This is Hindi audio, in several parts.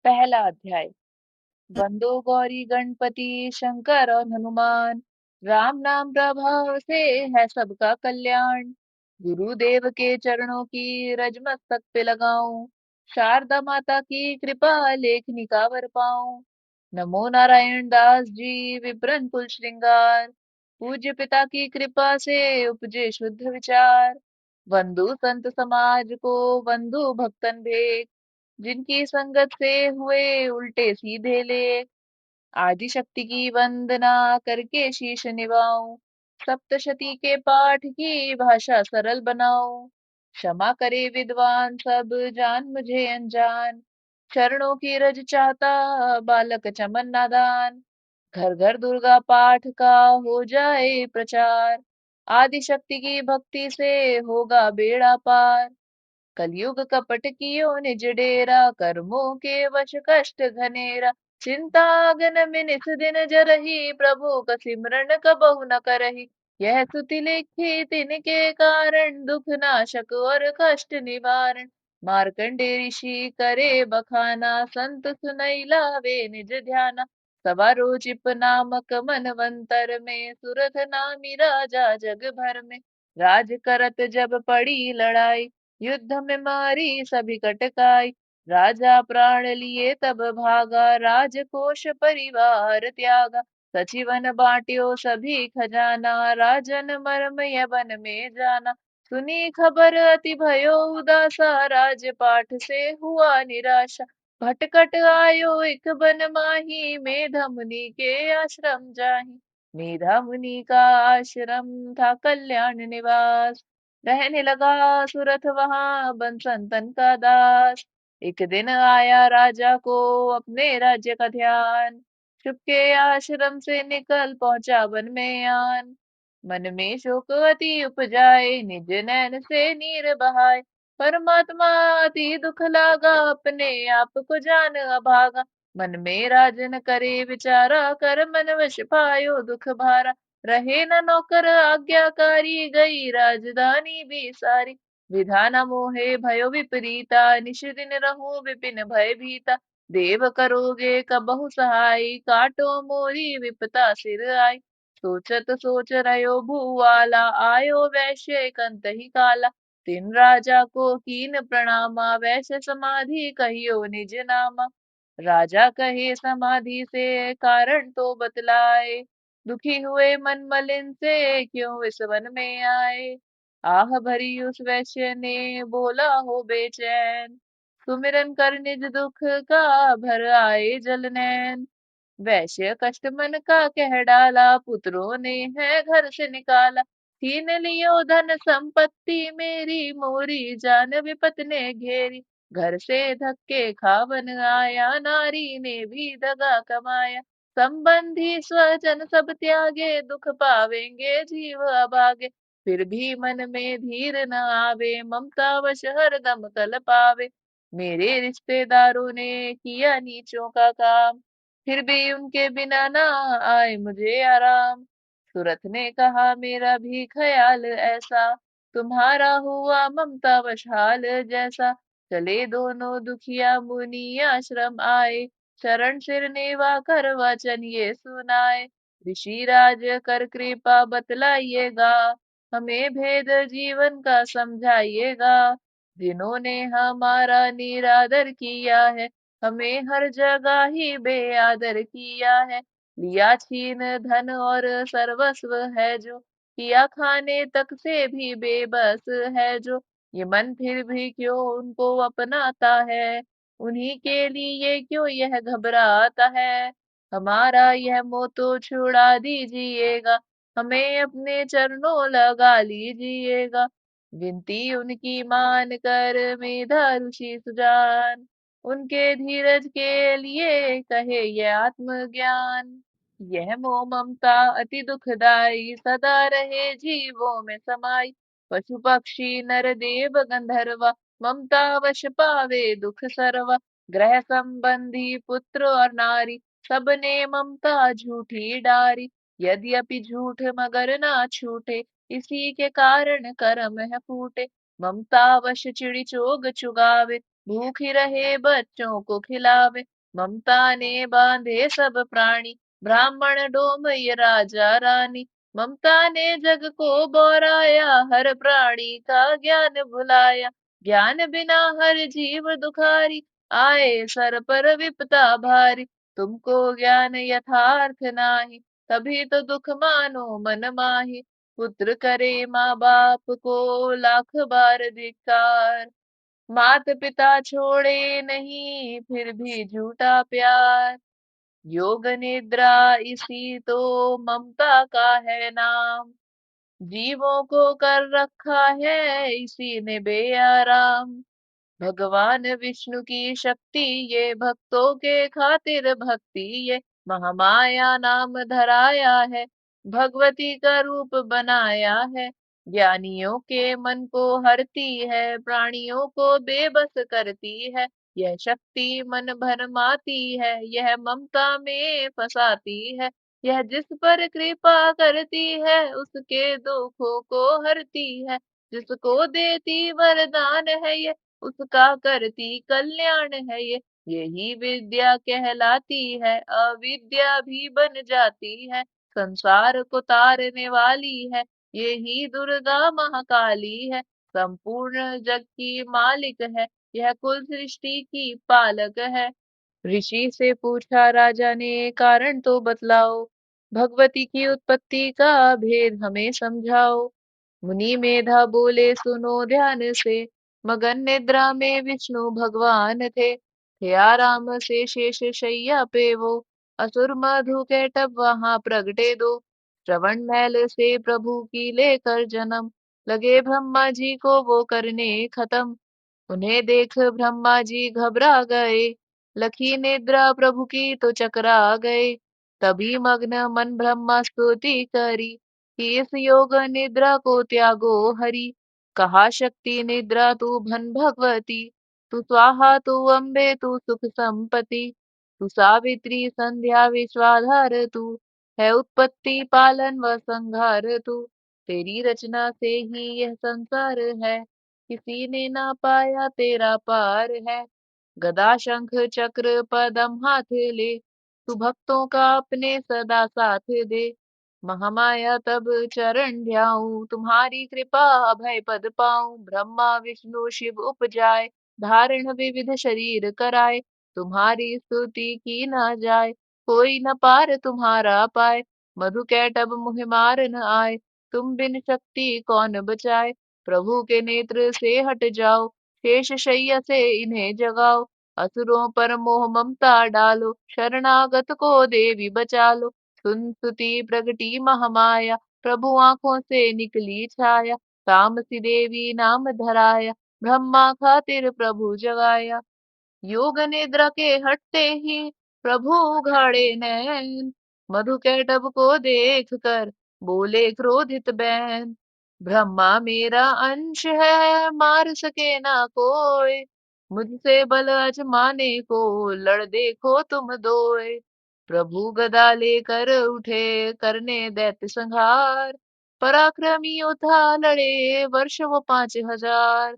पहला अध्याय। वंदो गौरी गणपति शंकर और हनुमान। राम नाम प्रभाव से है सबका कल्याण। गुरुदेव के चरणों की रज मस्तक पे लगाऊं। शारदा माता की कृपा लेखनी का वर पाऊं। नमो नारायण दास जी विप्रन कुल श्रृंगार। पूज्य पिता की कृपा से उपजे शुद्ध विचार। वंदु संत समाज को वंदु भक्तन भेंट। जिनकी संगत से हुए उल्टे सीधे लेख। आदि शक्ति की वंदना करके शीश निवाऊं। सप्तशती के पाठ की भाषा सरल बनाऊं। क्षमा करे विद्वान सब जान मुझे अनजान। चरणों की रज चाहता बालक चमन नादान। घर घर दुर्गा पाठ का हो जाए प्रचार। आदि शक्ति की भक्ति से होगा बेड़ा पार। कलयुग कपट कियो निज डेरा। कर्मों के वश कष्ट घनेरा। चिंता अगन मिनिस दिन जरही। प्रभु का सिमरन कबहु न करही। यह स्तुति लिखी तिनके कारण। दुख नाशक और कष्ट निवारण। मार्कंडे ऋषि करे बखाना। संत सुनई लावे निज ध्याना। सवा रोचिप नामक मनवंतर में। सुरथ नामी राजा जग भर में। राज करत जब पड़ी लड़ाई। युद्ध में मारी सभी कटकाई। राजा प्राण लिए तब भागा। राजकोष परिवार त्यागा। सचिवन बांट्यो सभी खजाना। राजन मर्म यवन में जाना। सुनी खबर अति भयो उदासा। राजपाठ से हुआ निराशा। भटकट आयो एक बन माही। मेधा मुनि के आश्रम जाहि। मेधा मुनि का आश्रम था कल्याण निवास। रहने लगा सुरथ वहां बन संतन का दास। एक दिन आया राजा को अपने राज्य का ध्यान। चुपके आश्रम से निकल पहुंचा वन में आन। मन में शोक अति उपजाए निज नैन से नीर बहाए। परमात्मा अति दुख लागा अपने आप को जान अभागा। मन में राजन करे विचारा कर मन वश पायो दुख भारा। रहे न नौकर आज्ञाकारी गई राजधानी भी सारी। विधाना मोहे भयो विपरीता निश दिन रहूं विपिन भय भीता। देव करोगे कबहु सहाय काटो मोरी विपता सिर आई। सोचत सोच रहो भूवाला आयो वैश्य कंत ही काला। तिन राजा को कीन प्रणामा वैश्य समाधि कहियो निज नामा। राजा कहे समाधि से कारण तो बतलाए। दुखी हुए मन मलिन से क्यों इस वन में आए। आह भरी उस वैश्य ने बोला हो बेचैन। सुमिरन कर निज दुख का भर आए जल नैन। वैश्य कष्ट मन का कह डाला पुत्रों ने है घर से निकाला। छीन लियो धन संपत्ति मेरी मोरी जान विपत ने घेरी। घर से धक्के खावन आया नारी ने भी दगा कमाया। संबंधी स्वजन सब त्यागे दुख पावेंगे जीव अभागे। फिर भी मन में धीर न आवे ममता वश हरदम कल पावे। मेरे रिश्तेदारों ने किया नीचों का काम। फिर भी उनके बिना ना आए मुझे आराम। सूरत ने कहा मेरा भी ख्याल ऐसा। तुम्हारा हुआ ममता वश हाल जैसा। चले दोनों दुखिया मुनि आश्रम आए। शरण सिर नेवा कर वचन ये सुनाए। ऋषि राज कर कृपा बतलाइएगा। हमें भेद जीवन का समझाइएगा। जिन्होंने हमारा निरादर किया है। हमें हर जगह ही बेआदर किया है। लिया छीन धन और सर्वस्व है जो। किया खाने तक से भी बेबस है जो। ये मन फिर भी क्यों उनको अपनाता है। उन्हीं के लिए क्यों यह घबराता है। हमारा यह मोह तो छुड़ा दीजिएगा। हमें अपने चरणों लगा लीजिएगा। विनती उनकी मान कर मेधा ऋषि सुजान। उनके धीरज के लिए कहे ये आत्मज्ञान। यह मोह ममता अति दुखदाई सदा रहे जीवों में समाई। पशु पक्षी नर देव गंधर्व ममता वश पावे दुख सर्व। ग्रह संबंधी पुत्र और नारी सबने ममता झूठी डारी। यद्यपि झूठ मगर ना छूटे इसी के कारण कर्म है फूटे। ममता वश चिड़ी चोग चुगावे भूखी रहे बच्चों को खिलावे। ममता ने बांधे सब प्राणी, ब्राह्मण डोम ये राजा रानी। ममता ने जग को बोराया, हर प्राणी का ज्ञान भुलाया। ज्ञान बिना हर जीव दुखारी, आए सर पर विपदा भारी। तुमको ज्ञान यथार्थ नाही, तभी तो दुख मानो मन माही। पुत्र करे माँ बाप को, लाख बार धिक्कार। मात पिता छोड़े नहीं, फिर भी झूठा प्यार। योग निद्रा इसी तो ममता का है नाम। जीवों को कर रखा है इसी ने बेआराम। भगवान विष्णु की शक्ति ये, भक्तों के खातिर भक्ति ये। महामाया नाम धराया है, भगवती का रूप बनाया है। ज्ञानियों के मन को हरती है, प्राणियों को बेबस करती है। यह शक्ति मन भरमाती है, यह ममता में फंसाती है। यह जिस पर कृपा करती है, उसके दुखों को हरती है। जिसको देती वरदान है ये, उसका करती कल्याण है ये। यही विद्या कहलाती है, अविद्या भी बन जाती है। संसार को तारने वाली है, यही दुर्गा महाकाली है। संपूर्ण जग की मालिक है, यह कुल सृष्टि की पालक है। ऋषि से पूछा राजा ने, कारण तो बतलाओ। भगवती की उत्पत्ति का भेद हमें समझाओ। मुनि मेधा बोले, सुनो ध्यान से। मगन निद्रा में विष्णु भगवान थे आराम से शेष शैया पे वो। असुर मधु कैटभ वहां प्रगटे दो। श्रवण मैल से प्रभु की लेकर जन्म, लगे ब्रह्मा जी को वो करने खत्म। उन्हें देख ब्रह्मा जी घबरा गए, लखी निद्रा प्रभु की तो चकरा गए। तभी मग्न मन ब्रह्मा स्तुति करी, कि इस योग निद्रा को त्यागो हरि। कहा शक्ति निद्रा तू भन भगवती, तू स्वाहा तू अम्बे तू सुख संपत्ति। तू सावित्री संध्या विश्वाधार तू, है उत्पत्ति पालन व संहार तू। तेरी रचना से ही यह संसार है, किसी ने ना पाया तेरा पार है। गदा शंख चक्र पदम हाथ ले, तू भक्तों का अपने सदा साथ दे। महामाया तब चरण ध्याऊं, तुम्हारी कृपा अभय पद पाऊं। ब्रह्मा विष्णु शिव उपजाए, धारण विविध शरीर कराए। तुम्हारी स्तुति की न जाए, कोई न पार तुम्हारा पाए। मधु कैटभ मुहि मार न आए, तुम बिन शक्ति कौन बचाए। प्रभु के नेत्र से हट जाओ, शेष शैया से इन्हें जगाओ। असुरों पर मोह ममता डालो, शरणागत को देवी बचा लो। सुन स्तुति प्रगटी महामाया, प्रभु आंखों से निकली छाया। तामसी देवी नाम धराया, ब्रह्मा खातिर प्रभु जगाया। योग निद्रा के हटते ही प्रभु उघाड़े नैन, मधु कैटभ को देख कर बोले क्रोधित बैन। ब्रह्मा मेरा अंश है, मार सके ना कोई। मुझसे बल आजमाने को, लड़ देखो तुम दोए। प्रभु गदा लेकर उठे, करने दैत्य संहार। पराक्रमी योद्धा लड़े, वर्ष वो 5,000।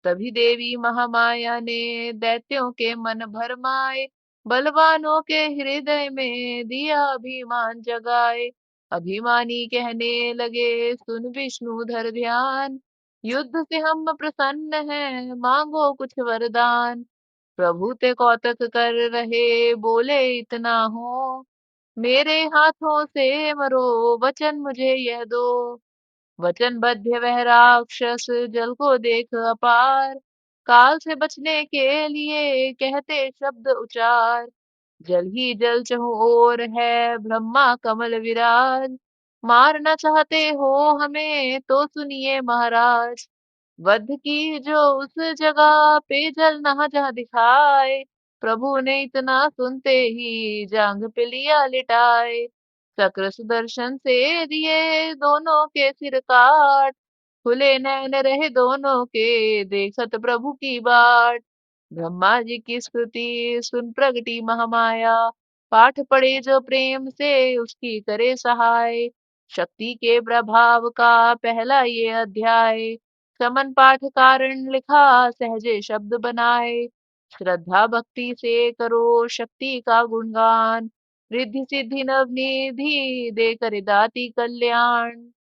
तभी देवी महामाया ने दैत्यों के मन भरमाए, बलवानों के हृदय में दिया अभिमान जगाए। अभिमानी कहने लगे, सुन विष्णुधर ध्यान। युद्ध से हम प्रसन्न हैं, मांगो कुछ वरदान। प्रभु ते कौतक कर रहे, बोले इतना हो। मेरे हाथों से मरो, वचन मुझे यह दो। वचनबद्ध वह राक्षस जल को देख अपार, काल से बचने के लिए कहते शब्द उचार। जल ही जल चहु ओर है, ब्रह्मा कमल विराज। मारना चाहते हो हमें तो सुनिए महाराज। वध की जो उस जगह पे जल नहा जहाँ दिखाए। प्रभु ने इतना सुनते ही जांग पे लिया लिटाए। चक्र सुदर्शन से दिए दोनों के सिर काट, खुले नैन रहे दोनों के देखत प्रभु की बाट। ब्रह्मा जी की स्तुति सुन प्रगटी महामाया, पाठ पढ़े जो प्रेम से उसकी करे सहाय। शक्ति के प्रभाव का पहला ये अध्याय, समन पाठ कारण लिखा सहजे शब्द बनाए। श्रद्धा भक्ति से करो शक्ति का गुणगान, रिद्धि सिद्धि नवनिधि दे कर दाती कल्याण।